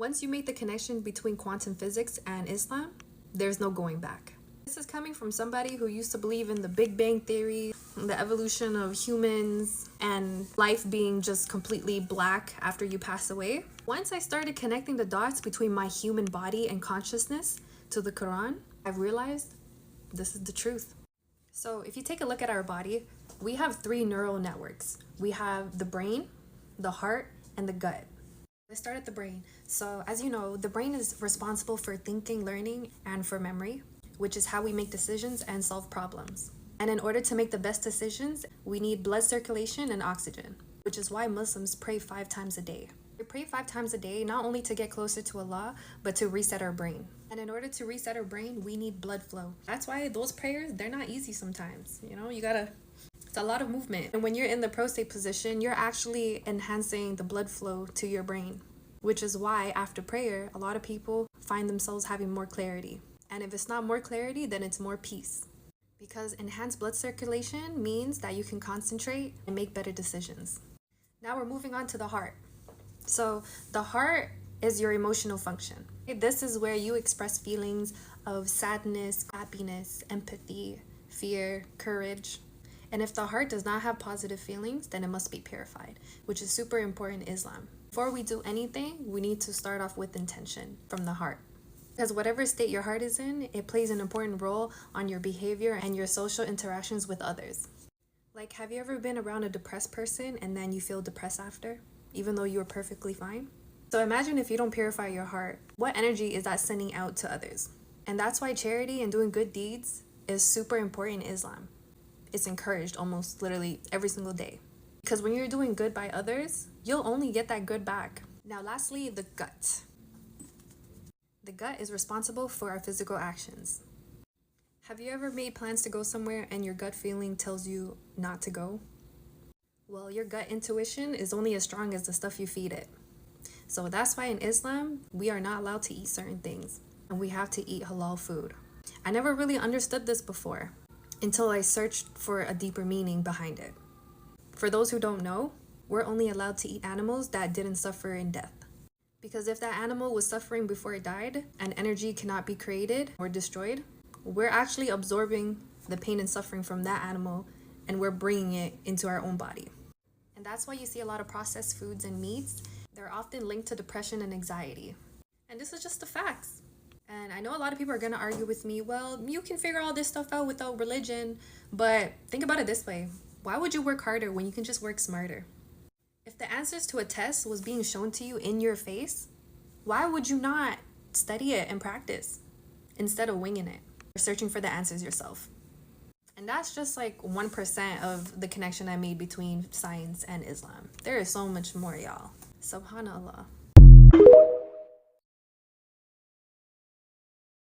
Once you make the connection between quantum physics and Islam, there's no going back. This is coming from somebody who used to believe in the Big Bang Theory, the evolution of humans, and life being just completely black after you pass away. Once I started connecting the dots between my human body and consciousness to the Quran, I realized this is the truth. So if you take a look at our body, we have 3 neural networks. We have the brain, the heart, and the gut. Let's start at the brain. So as you know, the brain is responsible for thinking, learning, and for memory, which is how we make decisions and solve problems. And in order to make the best decisions, we need blood circulation and oxygen, which is why Muslims pray 5 times a day. We pray 5 times a day, not only to get closer to Allah, but to reset our brain. And in order to reset our brain, we need blood flow. That's why those prayers, they're not easy sometimes. You know, it's a lot of movement. And when you're in the prostate position, you're actually enhancing the blood flow to your brain, which is why after prayer, a lot of people find themselves having more clarity. And if it's not more clarity, then it's more peace. Because enhanced blood circulation means that you can concentrate and make better decisions. Now we're moving on to the heart. So the heart is your emotional function. This is where you express feelings of sadness, happiness, empathy, fear, courage. And if the heart does not have positive feelings, then it must be purified, which is super important in Islam. Before we do anything, we need to start off with intention from the heart. Because whatever state your heart is in, it plays an important role on your behavior and your social interactions with others. Like, have you ever been around a depressed person and then you feel depressed after, even though you were perfectly fine? So imagine if you don't purify your heart, what energy is that sending out to others? And that's why charity and doing good deeds is super important in Islam. It's encouraged almost literally every single day. Because when you're doing good by others, you'll only get that good back. Now lastly, the gut. The gut is responsible for our physical actions. Have you ever made plans to go somewhere and your gut feeling tells you not to go? Well, your gut intuition is only as strong as the stuff you feed it. So that's why in Islam, we are not allowed to eat certain things, and we have to eat halal food. I never really understood this before until I searched for a deeper meaning behind it. For those who don't know, we're only allowed to eat animals that didn't suffer in death. Because if that animal was suffering before it died and energy cannot be created or destroyed, we're actually absorbing the pain and suffering from that animal and we're bringing it into our own body. And that's why you see a lot of processed foods and meats. They're often linked to depression and anxiety. And this is just the facts. And I know a lot of people are going to argue with me, well, you can figure all this stuff out without religion. But think about it this way. Why would you work harder when you can just work smarter? If the answers to a test was being shown to you in your face, why would you not study it and practice instead of winging it or searching for the answers yourself? And that's just like 1% of the connection I made between science and Islam. There is so much more, y'all. Subhanallah.